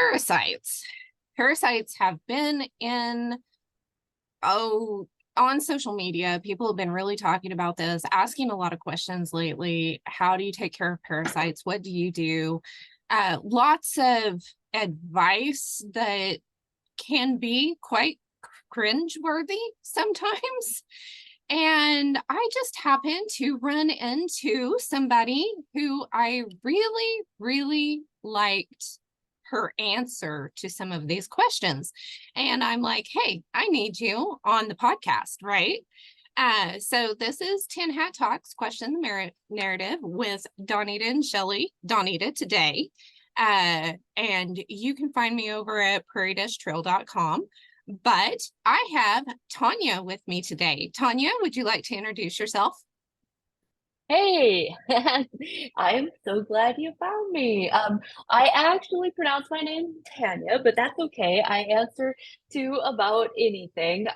Parasites. Parasites have been on social media. People have been really talking about this, asking a lot of questions lately. How do you take care of parasites? What do you do? Lots of advice that can be quite cringeworthy sometimes. And I just happened to run into somebody who I really, really liked her answer to some of these questions. And I'm like, hey, I need you on the podcast, right? So this is Tin Hat Talks, Question the Narrative with Donita and Shelly, Donita today. And you can find me over at prairie-trail.com. But I have Tanya with me today. Tanya, would you like to introduce yourself? Hey, I am so glad you found me. I actually pronounce my name Tanya, but that's okay. I answer to about anything.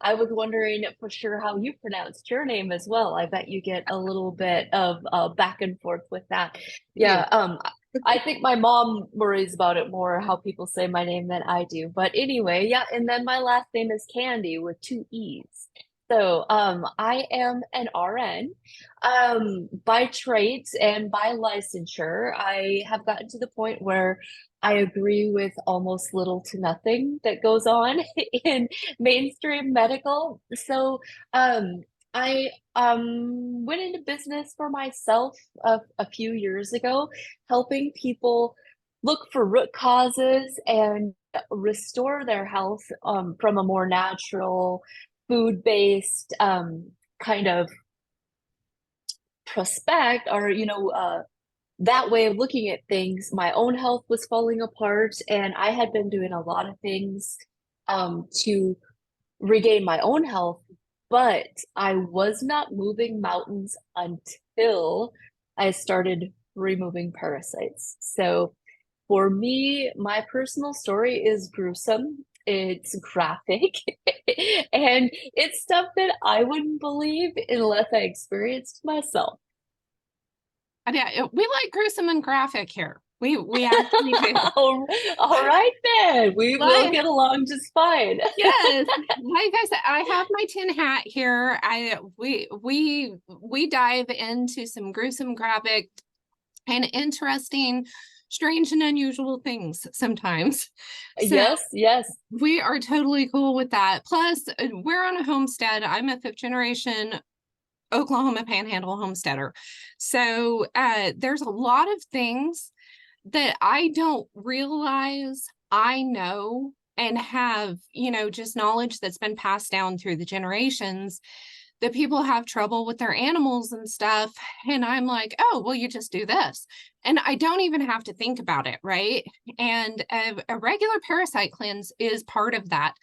I was wondering for sure how you pronounced your name as well. I bet you get a little bit of back and forth with that. Yeah. Yeah, I think my mom worries about it more how people say my name than I do. But anyway, yeah, and then my last name is Candee with two E's. So, I am an RN, by trade and by licensure. I have gotten to the point where I agree with almost little to nothing that goes on in mainstream medical. So, I went into business for myself a few years ago, helping people look for root causes and restore their health from a more natural food-based kind of prospect or that way of looking at things. My own health was falling apart and I had been doing a lot of things to regain my own health, but I was not moving mountains until I started removing parasites. So for me, my personal story is gruesome. It's graphic and it's stuff that I wouldn't believe unless I experienced myself. Yeah, we like gruesome and graphic here. We actually do. All right then. We will Like, get along just fine. yes, like I said, I have my tin hat here. We dive into some gruesome, graphic, and interesting, strange, and unusual things sometimes. So Yes, yes. we are totally cool with that. Plus, we're on a homestead. I'm a fifth generation Oklahoma Panhandle homesteader. So there's a lot of things that I don't realize I know and have, just knowledge that's been passed down through the generations that people have trouble with their animals and stuff. And I'm like, oh, well, you just do this. And I don't even have to think about it, right? And a regular parasite cleanse is part of that.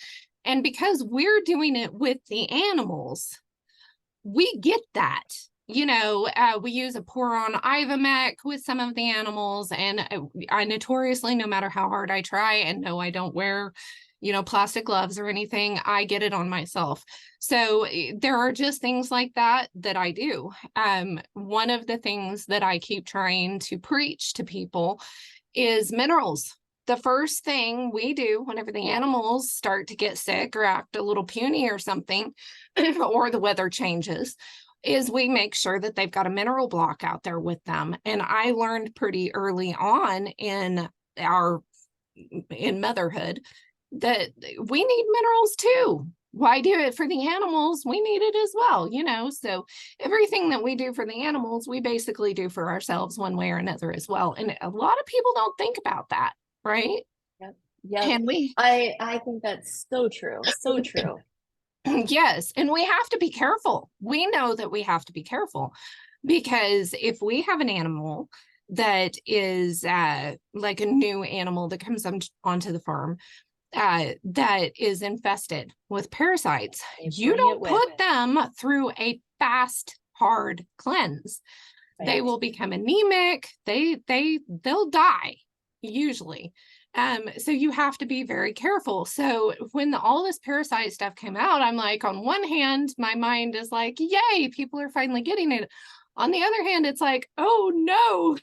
And because we're doing it with the animals, we get that. We use a pour-on Ivomec with some of the animals, and I notoriously, no matter how hard I try, and no, I don't wear, plastic gloves or anything, I get it on myself. So there are just things like that that I do. One of the things that I keep trying to preach to people is minerals. The first thing we do whenever the animals start to get sick or act a little puny or something, or the weather changes, is we make sure that they've got a mineral block out there with them. And I learned pretty early on in motherhood that we need minerals too. Why do it for the animals? We need it as well, so everything that we do for the animals, we basically do for ourselves one way or another as well. And a lot of people don't think about that, right? Yep. Yep. And we I think that's so true. So true. yes, and we have to be careful. We know that we have to be careful because if we have an animal that is like a new animal that comes onto the farm that is infested with parasites, you don't put them through a fast, hard cleanse. Right. They will become anemic. They'll die usually. So you have to be very careful. So when all this parasite stuff came out, I'm like, on one hand, my mind is like, yay, people are finally getting it. On the other hand, it's like, oh no,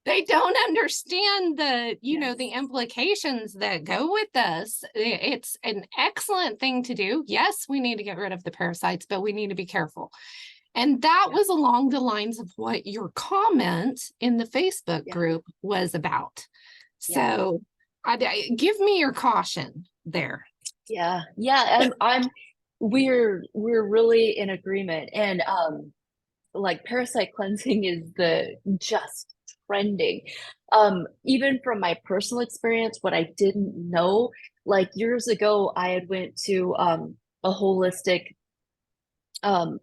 They don't understand the, you know, Yes. the implications that go with this. It's an excellent thing to do. Yes, we need to get rid of the parasites, but we need to be careful. And that was along the lines of what your comment in the Facebook Yeah. group was about. Yeah. So give me your caution there. Yeah. Yeah. We're really in agreement. And like parasite cleansing is the just trending. Even from my personal experience, what I didn't know, like years ago, I had went to a holistic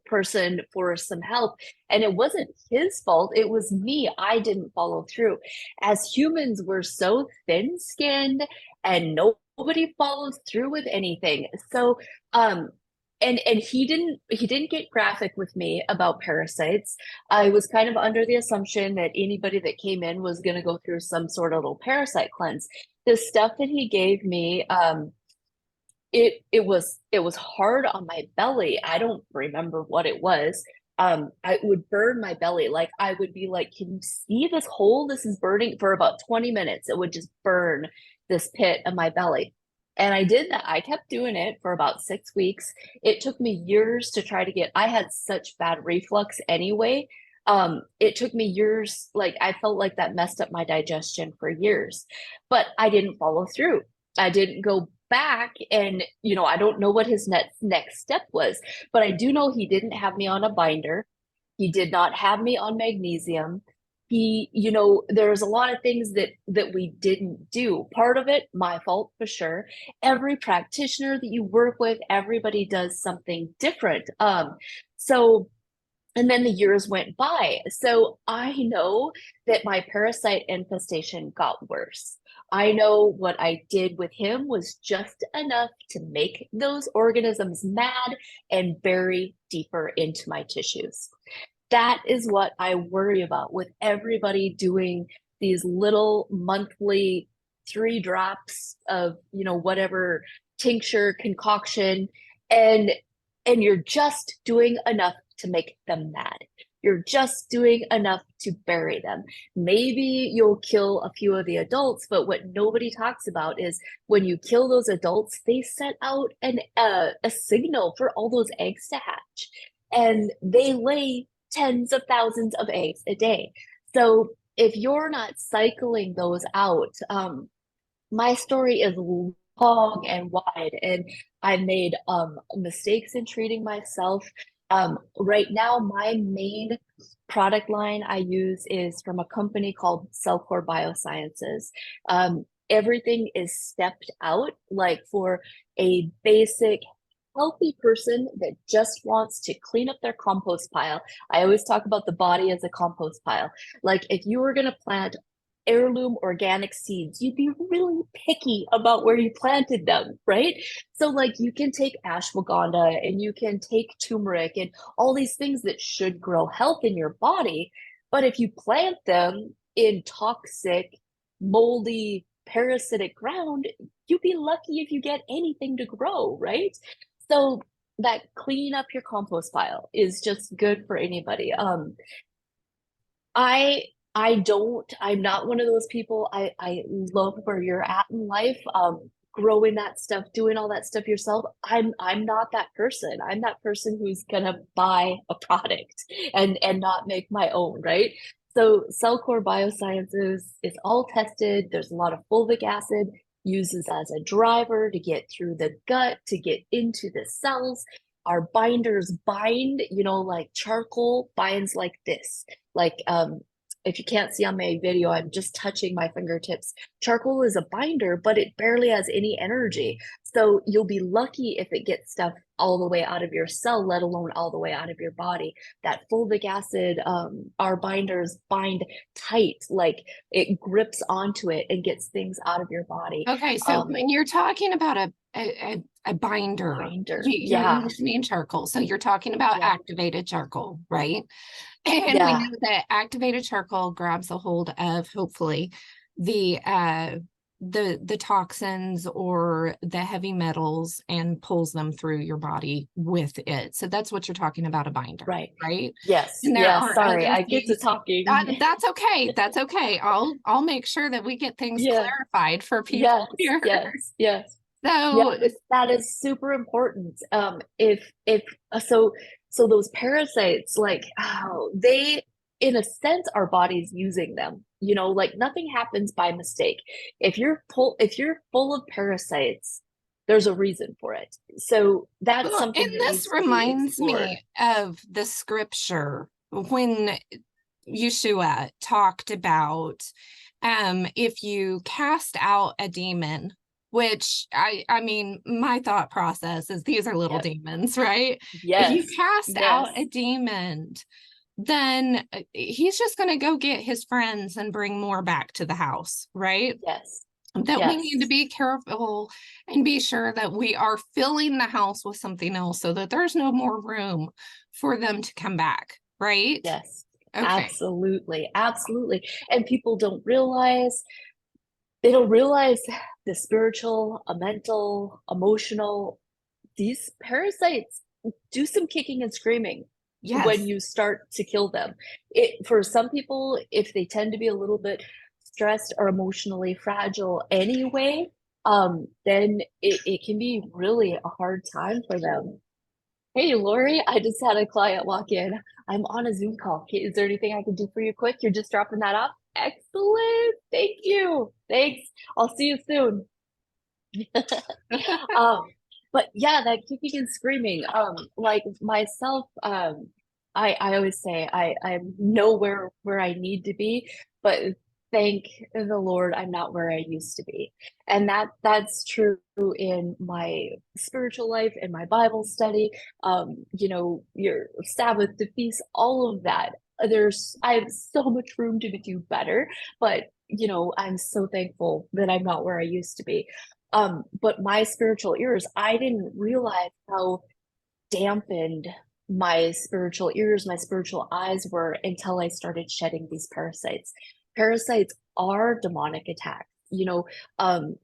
person for some help, and it wasn't his fault. It was me. I didn't follow through. As humans, we're so thin-skinned, and nobody follows through with anything. So, and he didn't get graphic with me about parasites. I was kind of under the assumption that anybody that came in was going to go through some sort of little parasite cleanse. The stuff that he gave me, it was hard on my belly. I don't remember what it was. I would burn my belly. Like I would be like, can you see this hole? This is burning for about 20 minutes. It would just burn this pit of my belly. And I did that. I kept doing it for about 6 weeks. It took me years to try to get, I had such bad reflux anyway. It took me years, like I felt like that messed up my digestion for years, but I didn't follow through. I didn't go back, and I don't know what his next step was, but I do know he didn't have me on a binder. He did not have me on magnesium. There's a lot of things that we didn't do. Part of it, my fault for sure. Every practitioner that you work with, everybody does something different. So and then the years went by. So I know that my parasite infestation got worse. I know what I did with him was just enough to make those organisms mad and bury deeper into my tissues. That is what I worry about with everybody doing these little monthly 3 drops of, whatever tincture concoction. And you're just doing enough to make them mad. You're just doing enough to bury them. Maybe you'll kill a few of the adults, but what nobody talks about is when you kill those adults, they set out a signal for all those eggs to hatch. And they lay tens of thousands of eggs a day. So if you're not cycling those out, my story is long and wide, and I made mistakes in treating myself. Right now, my main product line I use is from a company called Cellcore Biosciences. Everything is stepped out, like for a basic healthy person that just wants to clean up their compost pile. I always talk about the body as a compost pile. Like if you were going to plant heirloom organic seeds, you'd be really picky about where you planted them, right? So like you can take ashwagandha and you can take turmeric and all these things that should grow health in your body. But if you plant them in toxic, moldy, parasitic ground, you'd be lucky if you get anything to grow, right? So that clean up your compost pile is just good for anybody. I'm not one of those people. I love where you're at in life. Growing that stuff, doing all that stuff yourself. I'm not that person. I'm that person who's gonna buy a product and not make my own, right? So Cellcore Biosciences is all tested. There's a lot of fulvic acid, uses as a driver to get through the gut, to get into the cells. Our binders bind, like charcoal binds like this. Like if you can't see on my video, I'm just touching my fingertips. Charcoal is a binder, but it barely has any energy. So you'll be lucky if it gets stuff all the way out of your cell, let alone all the way out of your body. That fulvic acid, our binders bind tight, like it grips onto it and gets things out of your body. Okay, so when you're talking about a binder, you're Yeah. mentioning charcoal. So you're talking about activated charcoal, right? And we Yeah. know that activated charcoal grabs a hold of hopefully the the toxins or the heavy metals and pulls them through your body with it. So that's what you're talking about, a binder, Right. right? Yes. And there Yes. are Sorry, other I get to things. talking. That's okay. That's okay. I'll make sure that we get things Yeah. clarified for people Yes. here. Yes. Yes. Yeah, So that is super important. If so, so those parasites, like, oh, they, in a sense, our body's using them. You know, like nothing happens by mistake. If you're full of parasites, there's a reason for it. So that's well, and something that this needs to be reminds explored. me of the scripture when Yeshua talked about if you cast out a demon, which I mean, my thought process is these are little Yep. demons, right? If you Yes. cast Yes. out a demon, then he's just going to go get his friends and bring more back to the house, right? Yes. That we need to Yes. be careful and be sure that we are filling the house with something else so that there's no more room for them to come back, right? Yes. Okay. Absolutely. Absolutely. And people don't realize, they don't realize the spiritual, mental, emotional, these parasites do some kicking and screaming when Yes. you start to kill them. It, for some people, if they tend to be a little bit stressed or emotionally fragile anyway, then it can be really a hard time for them. Hey, Lori, I just had a client walk in. I'm on a Zoom call. Okay, is there anything I can do for you quick? You're just dropping that off? Excellent. Thank you. Thanks. I'll see you soon. Um, but yeah, that kicking and screaming, like myself, I always say I'm nowhere where I need to be, but thank the Lord I'm not where I used to be. And that's true in my spiritual life, in my Bible study, you know, your Sabbath, the feast, all of that. I have so much room to do better, but you know, I'm so thankful that I'm not where I used to be. But my spiritual ears, I didn't realize how dampened my spiritual ears, my spiritual eyes were until I started shedding these parasites. Parasites are demonic attacks, you know, and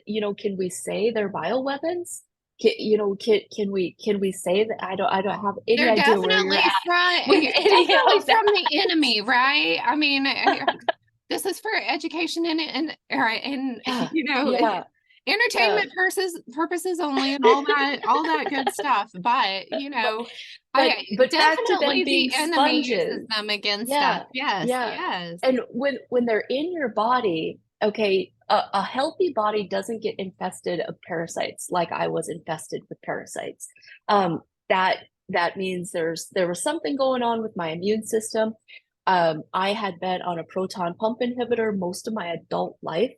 you know, can we say they're bioweapons? You know, can we say that I don't have any They're idea where you're definitely at from with any definitely of from that. the enemy, right? I mean, this is for education and right, and Yeah, you know, yeah, yeah. entertainment purposes only and all that good stuff. But you know, I But back to them definitely being the enemy uses sponges. them against us. Yeah, Yes, yeah. yes. And when they're in your body, okay, a healthy body doesn't get infested of parasites like I was infested with parasites. Um, that that means there was something going on with my immune system. I had been on a proton pump inhibitor most of my adult life,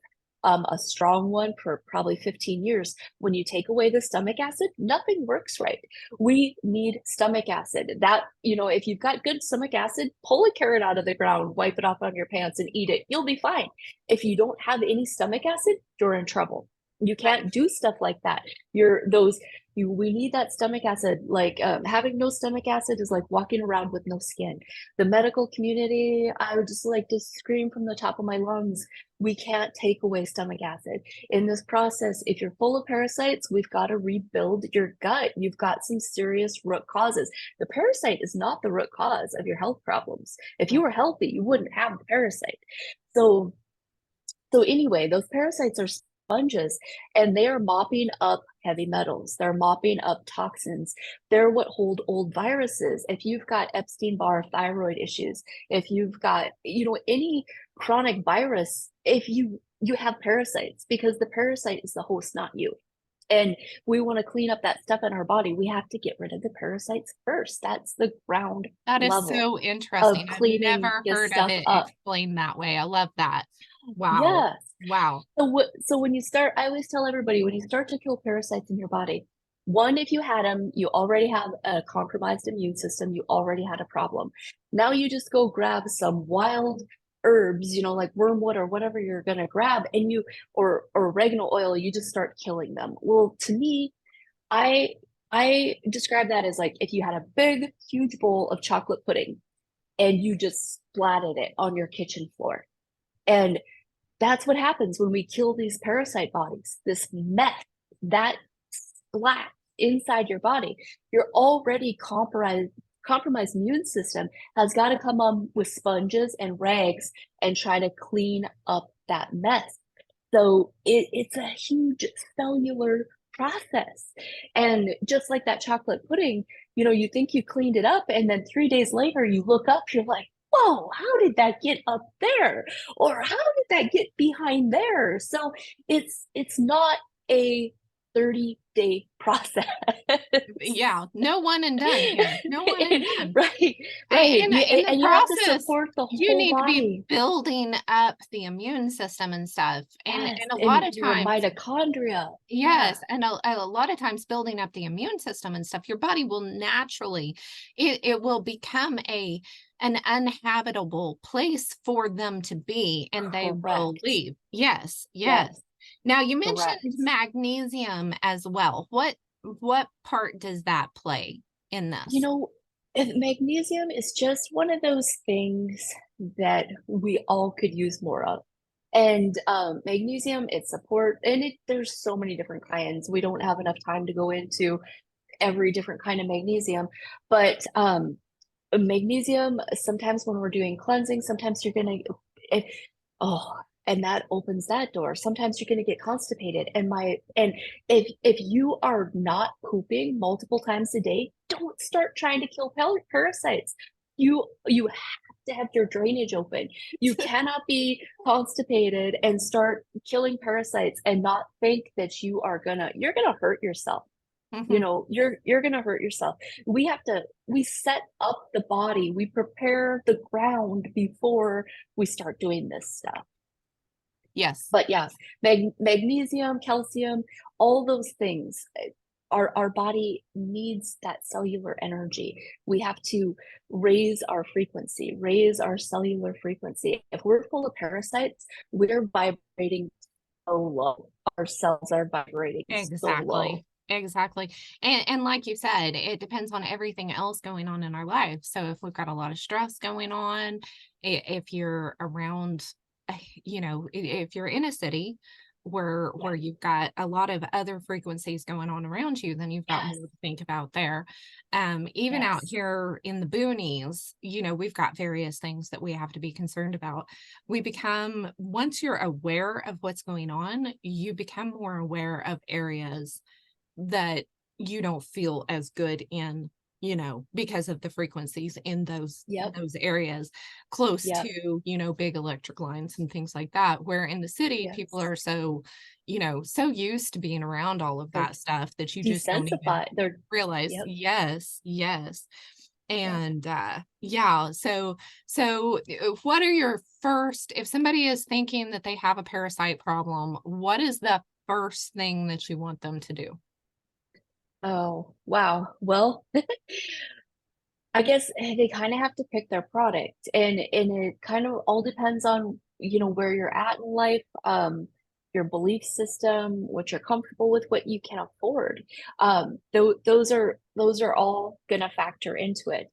a strong one for probably 15 years. When you take away the stomach acid, nothing works right. We need stomach acid. That, you know, if you've got good stomach acid, pull a carrot out of the ground, wipe it off on your pants and eat it. You'll be fine. If you don't have any stomach acid, you're in trouble. You can't do stuff like that. We need that stomach acid. Like having no stomach acid is like walking around with no skin. The medical community, I would just like to scream from the top of my lungs. We can't take away stomach acid. In this process, if you're full of parasites, we've got to rebuild your gut. You've got some serious root causes. The parasite is not the root cause of your health problems. If you were healthy, you wouldn't have the parasite. So, so anyway, those parasites are sponges and they are mopping up heavy metals. They're mopping up toxins. They're what hold old viruses. If you've got Epstein-Barr thyroid issues, if you've got, you know, any chronic virus, if you have parasites because the parasite is the host, not you. And we want to clean up that stuff in our body. We have to get rid of the parasites first. That's the ground That is level so of interesting. I've cleaning never this heard of stuff it up. explained that way. I love that. Wow. Yes. Wow. So when you start, I always tell everybody when you start to kill parasites in your body, one, if you had them, you already have a compromised immune system, you already had a problem. Now you just go grab some wild herbs, you know, like wormwood or whatever you're gonna grab, and or oregano oil, you just start killing them. Well, to me, I I describe that as like if you had a big, huge bowl of chocolate pudding and you just splatted it on your kitchen floor. And that's what happens when we kill these parasite bodies, this mess that splat inside your body. Your already compromised immune system has got to come on with sponges and rags and try to clean up that mess. So it's a huge cellular process. And just like that chocolate pudding, you think you cleaned it up, and then 3 days later you look up, you're like, whoa, how did that get up there? Or how did that get behind there? So it's not a 30-day process. Yeah, no one and done here. No one and done. Right, right. In the And you have to process, support the you whole need to be body. building up the immune system and stuff. Yes, And a lot and of your times, mitochondria. Yeah, yes, and a lot of times building up the immune system and stuff, your body will naturally, it will become an uninhabitable place for them to be, and they will correct. leave. Yes, yes. Yes, Now you mentioned correct. magnesium as well. What part does that play in You this? know, magnesium is just one of those things that we all could use more of. And magnesium, it support, and there's so many different kinds. We don't have enough time to go into every different kind of magnesium, but magnesium, sometimes when we're doing cleansing, sometimes you're gonna, it, oh, and that opens that door. Sometimes you're gonna get constipated. And if you are not pooping multiple times a day, don't start trying to kill parasites. You have to have your drainage open. You cannot be constipated and start killing parasites and not think that you're gonna hurt yourself. Mhm. You're gonna hurt yourself. We set up the body, we prepare the ground before we start doing this stuff. Yes. But yeah, magnesium, calcium, all those things, our body needs that cellular energy. We have to raise our frequency, raise our cellular frequency. If we're full of parasites, we're vibrating so low. Our cells are vibrating so low. Exactly. Exactly. And like you said, it depends on everything else going on in our life. So if we've got a lot of stress going on, if you're around, if you're in a city where you've got a lot of other frequencies going on around you, then you've got Yes, more to think about there. Even out yes, here in the boonies, we've got various things that we have to be concerned about. Once you're aware of what's going on, you become more aware of areas that you don't feel as good in, because of the frequencies in yep, those areas close yep, to, big electric lines and things like that, where in the city people yes. are so, so used to being around all of They're that stuff that you just don't even desensitized. They're, realize. yep, Yes, yes. yep. And yeah, so what are your first, if somebody is thinking that they have a parasite problem, what is the first thing that you want them to do? Oh, wow. Well, I guess they kind of have to pick their product, and it kind of all depends on, where you're at in life, your belief system, what you're comfortable with, what you can afford. Those are all gonna factor into it.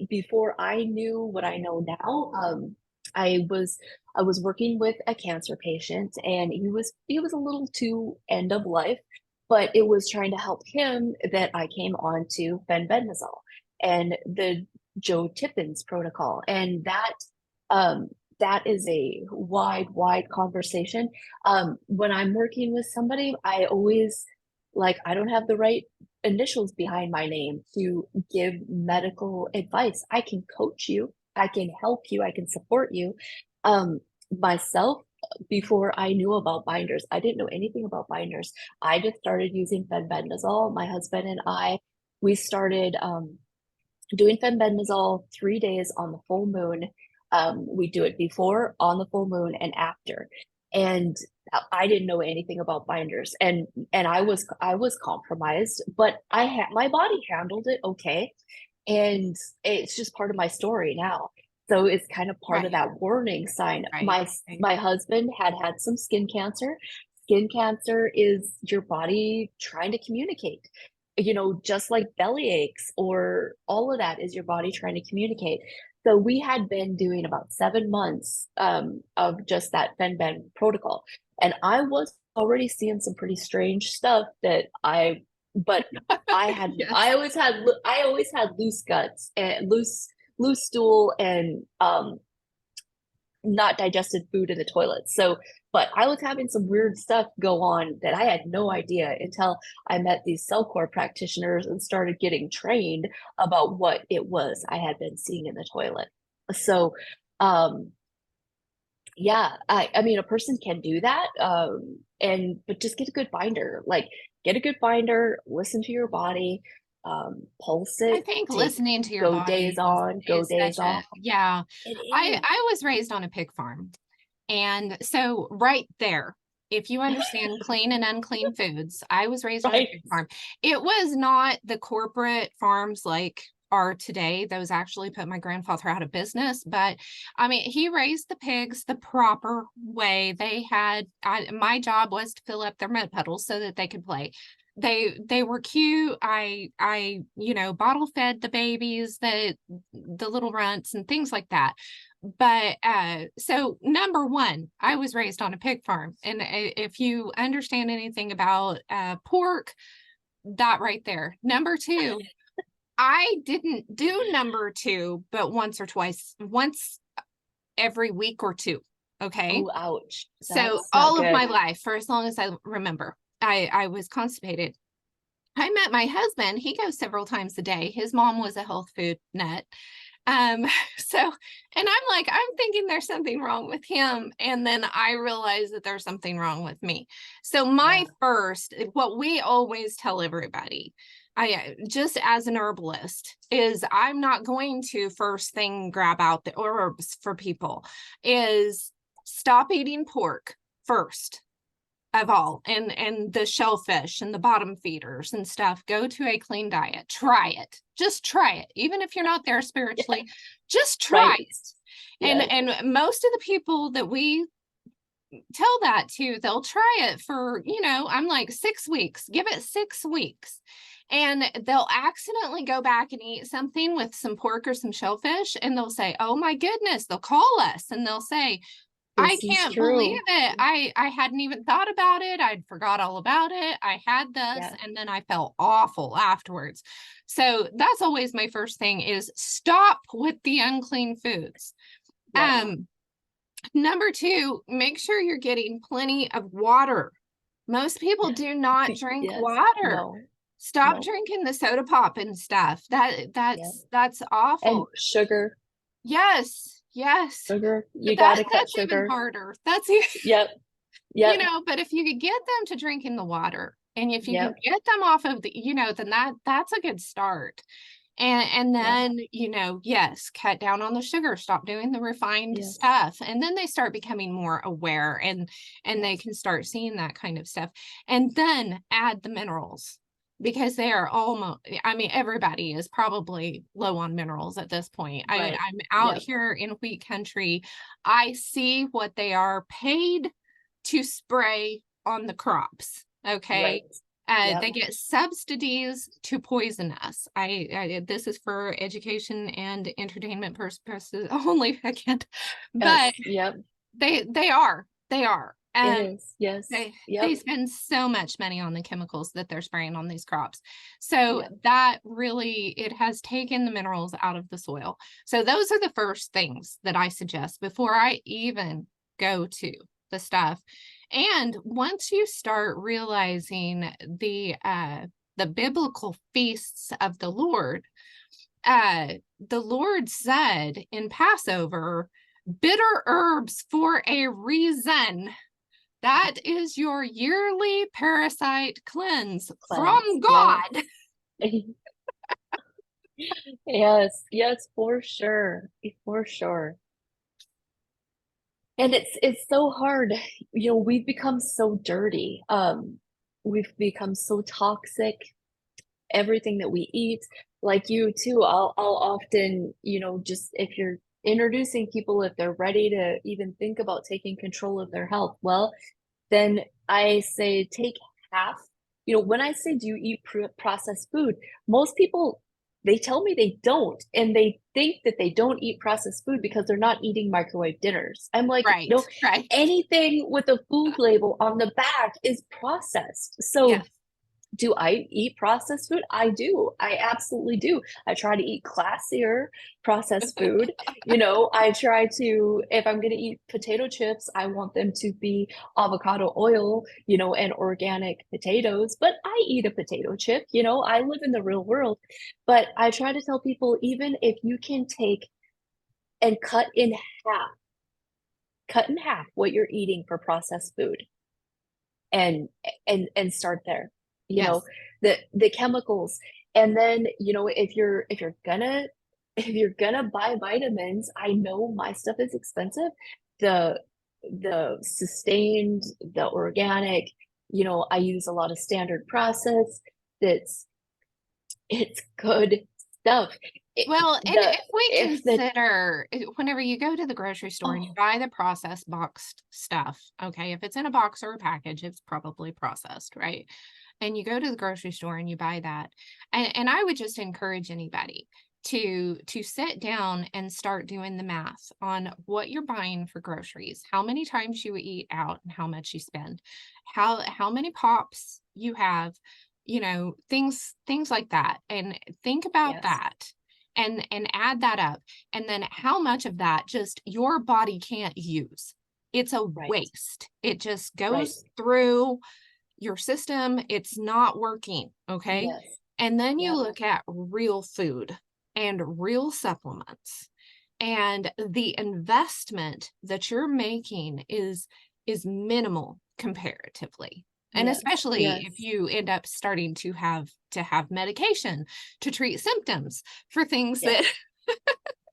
Before I knew what I know now, I was I was working with a cancer patient, and he was a little too end of life, but it was trying to help him that I came on to fenbendazole and the Joe Tippins protocol. And that is a wide conversation. When I'm working with somebody, I always I don't have the right initials behind my name to give medical advice. I can coach you, I can help you, I can support you. Myself, before I knew about binders, I didn't know anything about binders. I just started using fenbendazole. My husband and I, we started doing fenbendazole 3 days on the full moon. We do it before, on the full moon, and after. And I didn't know anything about binders, and I was compromised, but my body handled it okay, and it's just part of my story now. So it's kind of part of Right, that warning sign. right, My right. my husband had some skin cancer. Skin cancer is your body trying to communicate, just like belly aches or all of that is your body trying to communicate. So we had been doing about 7 months of just that Fen-Phen protocol. And I was already seeing some pretty strange stuff but Yes. I always had loose guts and loose stool and not digested food in the toilet. So, but I was having some weird stuff go on that I had no idea until I met these Cellcore practitioners and started getting trained about what it was I had been seeing in the toilet. So, um, yeah, I mean, a person can do that, but just get a good binder. Like, get a good binder, listen to your body, pulse I it, think listening to your go days body on, go is days such a, off. yeah. It I is. I was raised on a pig farm. And so right there, if you understand clean and unclean foods, I was raised on a Right. pig farm. It was not the corporate farms like are today. Those actually put my grandfather out of business. But I mean, he raised the pigs the proper way. My job was to fill up their mud puddles so that they could play. They were cute. Bottle fed the babies, the little runts and things like that. But so number one, I was raised on a pig farm. And if you understand anything about pork, that right there. Number two, I didn't do number two, but once every week or two. Okay. Oh, ouch. So That's not all of good. my life, for as long as I remember, I was constipated. I met my husband. He goes several times a day. His mom was a health food nut. Um, so, and I'm like, I'm thinking there's something wrong with him. And then I realize that there's something wrong with me. So Yeah. what we always tell everybody, just as an herbalist, is I'm not going to first thing grab out the herbs for people, is stop eating pork first of all, and the shellfish and the bottom feeders and stuff. Go to a clean diet. Try it. Just try it. Even if you're not there spiritually, just try Right. it. Yes. And most of the people that we tell that to, they'll try it for, I'm like 6 weeks. Give it 6 weeks. And they'll accidentally go back and eat something with some pork or some shellfish, and they'll say, "Oh my goodness," they'll call us and they'll say, "I This is can't believe true. it. I hadn't even thought about it. I'd forgot all about it. I had this, Yeah. and then I felt awful afterwards." So that's always my first thing, is stop with the unclean foods. Yep. Number two, make sure you're getting plenty of water. Most people do not drink Yes. water. No. Stop No. drinking the soda pop and stuff. Yep. That's And awful. sugar. Yes, yes. Sugar. You But gotta cut that's even sugar. harder. That's even, Yep. Yep. but if you could get them to drinking the water, and if you can Yep. get them off of the, then that's a good start. And Yep. then, yes, cut down on the sugar, stop doing the refined Yes. stuff. And then they start becoming more aware, and they Yes. can start seeing that kind of stuff. And then add the minerals, because they are almost, everybody is probably low on minerals at this point. Right. I'm out Yep. here in wheat country. I see what they are paid to spray on the crops. Okay. Right. Yep. They get subsidies to poison us. This is for education and entertainment purposes only, again, but Yes. Yep. they are. It And is. Yes. they Yep. spend so much money on the chemicals that they're spraying on these crops. So Yep. that really, it has taken the minerals out of the soil. So those are the first things that I suggest before I even go to the stuff. And once you start realizing the biblical feasts of the Lord said in Passover, bitter herbs for a reason. That is your yearly parasite cleanse from God. Yes. Yes. Yes, for sure. For sure. And it's so hard. We've become so dirty. We've become so toxic. Everything that we eat, like you too, I'll often, just if you're introducing people, if they're ready to even think about taking control of their health, well, then I say take half. When I say do you eat processed food, most people they tell me they don't, and they think that they don't eat processed food because they're not eating microwave dinners. I'm like, Right, no, right. anything with a food label on the back is processed. So Yes. do I eat processed food? I do. I absolutely do. I try to eat classier processed food. I try to, if I'm going to eat potato chips, I want them to be avocado oil, and organic potatoes. But I eat a potato chip, I live in the real world. But I try to tell people, even if you can take and cut in half what you're eating for processed food and start there, you know Yes. the chemicals. And then if you're gonna buy vitamins, I know my stuff is expensive. The sustained, the organic, I use a lot of standard process. that's it's good stuff. it, Well, and the if we if the consider whenever you go to the grocery store and you oh buy the processed boxed stuff, okay, if it's in a box or a package, it's probably processed, right? And you go to the grocery store and you buy that. And I would just encourage anybody to sit down and start doing the math on what you're buying for groceries, how many times you eat out and how much you spend, how many pops you have, things like that. And think about yes, that and add that up. And then how much of that just your body can't use. It's a right, waste. It just right, goes through your system. It's not working. Okay. yes, And then you yep, look at real food and real supplements, and the investment that you're making is minimal comparatively. And yes, especially if yes, you end up starting to have medication to treat symptoms for things that yes.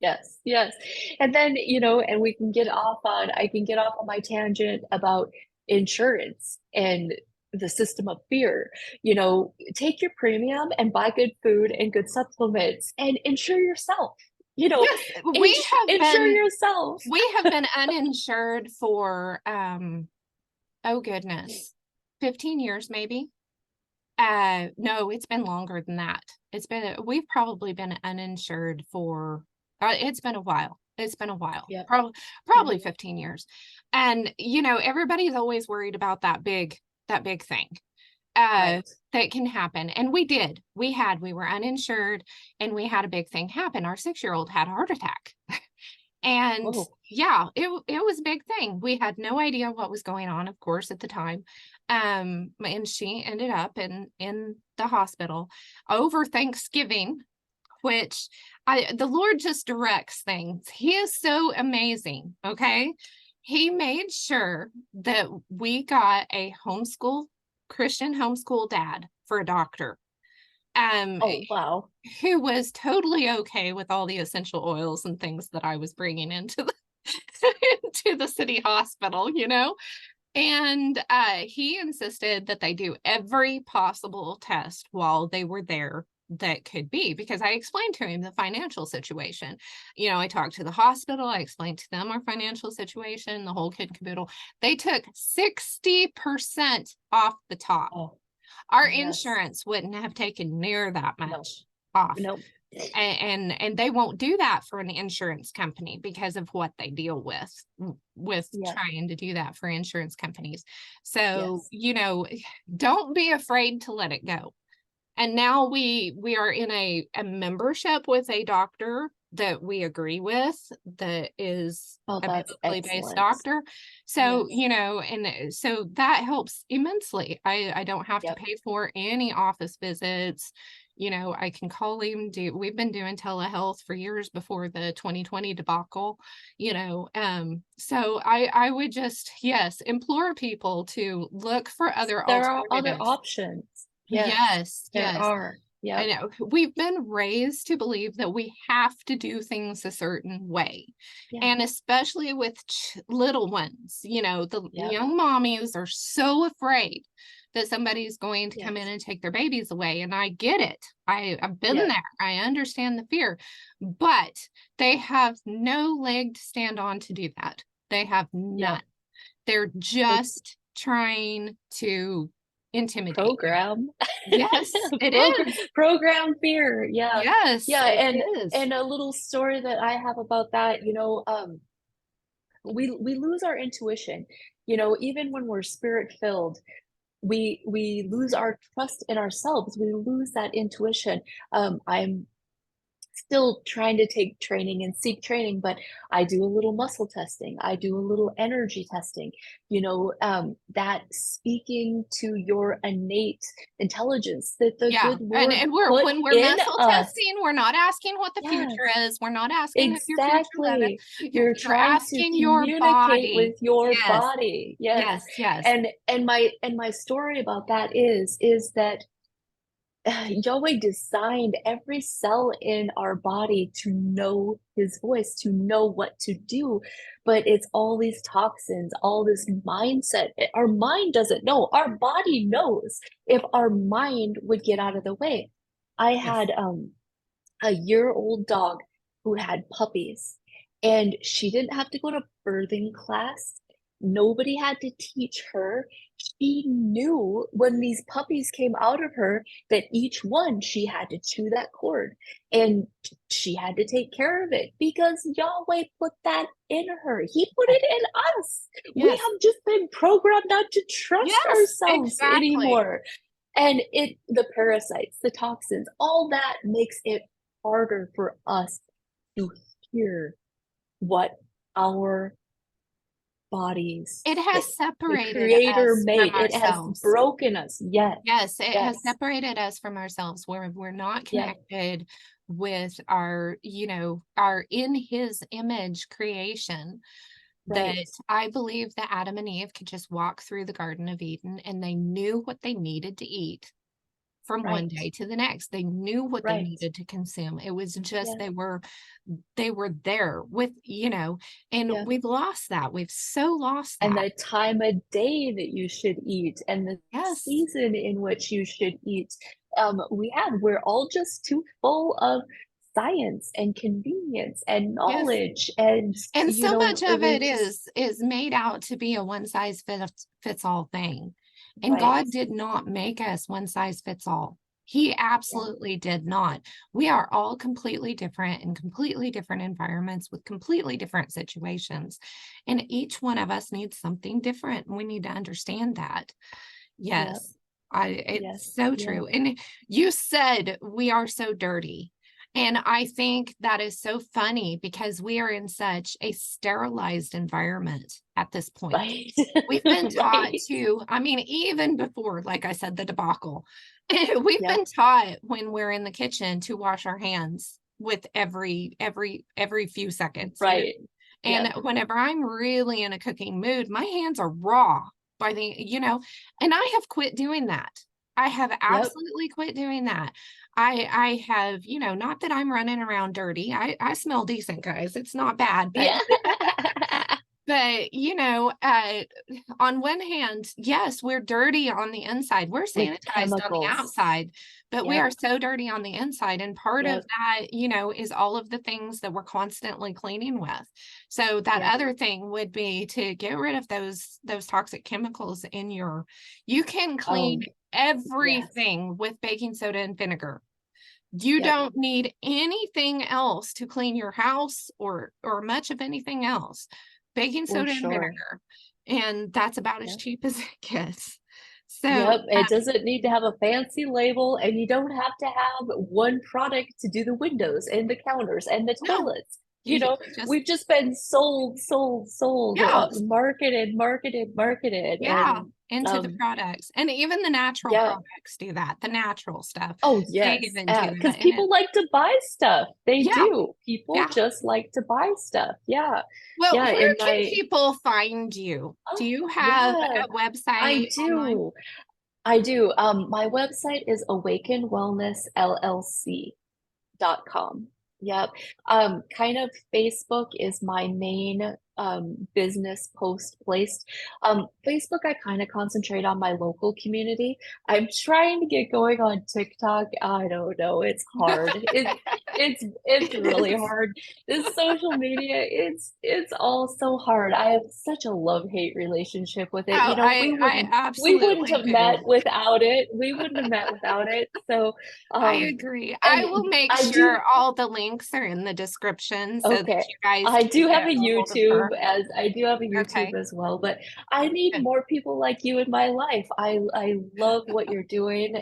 Yes, yes. And then, and I can get off on my tangent about insurance and the system of fear. Take your premium and buy good food and good supplements and insure yourself. yes, Insure yourself. we have been uninsured for oh goodness, 15 years maybe. No, it's been longer than that. We've probably been uninsured for, it's been a while. It's been a while, Yep. probably Mhm. 15 years. And, everybody's always worried about that big thing, uh, Right. that can happen. And we were uninsured and we had a big thing happen. Our 6-year-old had a heart attack. And Oh, yeah, it was a big thing. We had no idea what was going on, of course, at the time. And she ended up in the hospital over Thanksgiving, which the Lord just directs things. He is so amazing. Okay. He made sure that we got a Christian homeschool dad for a doctor. Um, oh, wow. who was totally okay with all the essential oils and things that I was bringing into the into the city hospital, And he insisted that they do every possible test while they were there that could be, because I explained to him the financial situation. I talked to the hospital, I explained to them our financial situation, the whole kit and caboodle. They took 60% off the top. Oh, Our yes. insurance wouldn't have taken near that No, much off. no. And they won't do that for an insurance company because of what they deal with Yeah, trying to do that for insurance companies. So, yes. don't be afraid to let it go. And now we are in a membership with a doctor that we agree with, that is Oh, a that's biblically based excellent. doctor. So, Yes. and so that helps immensely. I don't have to Yep. pay for any office visits. I can call him, we've been doing telehealth for years before the 2020 debacle, so I would just, yes, implore people to look for other There are other alternatives. options. Yes, Yes, there yes. are. I Yep. know we've been raised to believe that we have to do things a certain way. Yeah. And especially with little ones, the Yep. young mommies are so afraid that somebody's going to come in Yes. and take their babies away. And I get it. I've been Yes. there. I understand the fear, but they have no leg to stand on to do that. They have none. Yep. They're It's just trying to intimidate you. program. Yes, it Program, is. program fear. Yeah. Yes, Yeah. it And is. a little story that I have about that, we lose our intuition, even when we're spirit filled, we lose our trust in ourselves. We lose that intuition. I'm still trying to take training and seek training, but I do a little muscle testing. I do a little energy testing, that speaking to your innate intelligence, that the Yeah. good Lord And we're put when we're in muscle us. testing, we're not asking what the future Yes, is. We're not asking who your future love exactly. is. You're You're trying to asking your communicate body. with your Yes, body. Yes. yes, yes, And my story about that is that Yahweh designed every cell in our body to know his voice, to know what to do. But it's all these toxins, all this mindset. Our mind doesn't know. Our body knows if our mind would get out of the way. I yes. had a year-old dog who had puppies, and she didn't have to go to birthing class. Nobody had to teach her. She knew when these puppies came out of her that each one she had to chew that cord and she had to take care of it because Yahweh put that in her. He put it in us. We Yes. have just been programmed not to trust Yes, ourselves exactly. anymore. And the parasites, the toxins, all that makes it harder for us to hear what our bodies, It the, has the separated creator us from made. It has ourselves. broken us. Yes, Yes, it has yes, separated us from ourselves where we're not yep, connected with our, our in his image creation. That right, I believe that Adam and Eve could just walk through the Garden of Eden and they knew what they needed to eat from one right, day to the next. They knew what they right, needed to consume. It was just yes, they were there with, and yeah. we've lost that. We've so lost And that. the time of day that you should eat and the Yes. season in which you should eat. We're all just too full of science and convenience and Yes. knowledge. And, And so much of we it just, is made out to be a one size fits all thing. And right. God did not make us one size fits all. He Yeah, absolutely did not. We are all completely different in completely different environments with completely different situations. And each one of us needs something different. And we need to understand that. yep, Yes. yes, It's so yep. true. And you said we are so dirty. And I think that is so funny because we are in such a sterilized environment at this point. Right. We've been taught Right. to, I mean, even before, like I said, the debacle, we've Yep. been taught when we're in the kitchen to wash our hands with every few seconds. Right. And Yep. whenever I'm really in a cooking mood, my hands are raw by and I have quit doing that. I have Yep. absolutely quit doing that. I have, not that I'm running around dirty. I smell decent, guys. It's not bad, but Yeah. but on one hand, yes, we're dirty on the inside. We're With sanitized on the chemicals. outside, but we are Yep. so dirty on the inside. And part of Yep. that, is all of the things that we're constantly cleaning with. So that Yep. other thing would be to get rid of those toxic chemicals in you can clean Oh, yes. everything with baking soda and vinegar. You Yep. don't need anything else to clean your house or much of anything else. Baking For soda and sure. vinegar. And that's about as Yep. cheap as it gets. Yep. So, It doesn't need to have a fancy label, and you don't have to have one product to do the windows and the counters and the no, toilets. you just We've just been sold, yeah, marketed, yeah, and into the products. And even the natural yeah. products do that. The natural stuff. Oh, They yes. even do Because that. And people like to buy stuff. They yeah, do. People yeah. just like to buy stuff. Yeah. Well, Yeah. where In can my, people find you? Do oh, you have yeah, a I website online? do. I do. My website is awakenwellnessllc.com. Yep. Kind of Facebook is my main business post placed. Facebook, I kind of concentrate on my local community. I'm trying to get going on TikTok. I don't know, it's hard. It's really Yes. hard. This social media, it's all so hard. I have such a love-hate relationship with it. Oh, I We wouldn't absolutely have met do. without it. We wouldn't have met without it. So, I um, agree. I and will make I do. sure all the links are in the description so that Okay. you guys I can do have get a a hold of YouTube her. as I do have a YouTube Okay, as well, but I need good. more people like you in my life. I love what you're doing.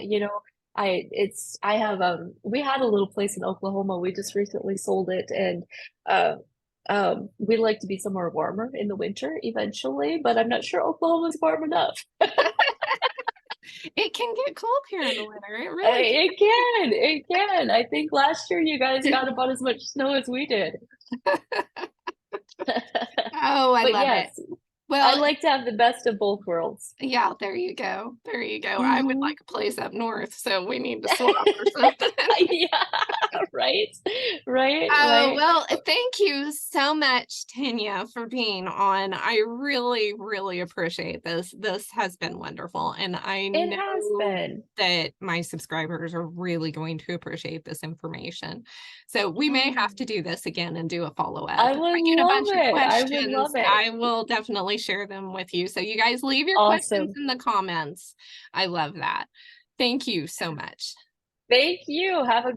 I have we had a little place in Oklahoma. We just recently sold it, and uh we'd like to be somewhere warmer in the winter eventually, but I'm not sure Oklahoma's warm enough. It can get cold here in the winter. It really It can, it can. I think last year you guys got about as much snow as we did. Oh, I But love it. yes, I Well, like to have the best of both worlds. yeah, there you go. There you go. I would Mhm. like a place up north, so we need to swap or something. Yeah, right, right, Oh, right. well, thank you so much, Tanya, for being on. I really, really appreciate this. This has been wonderful. And I It has know been. that my subscribers are really going to appreciate this information. So we may have Mm. to do this again and do a follow-up. I If would I get a love bunch of it. I would questions, love it. I will definitely share them with you. So you guys leave your questions Awesome. in the comments. I love that. Thank you so much. Thank you. Have a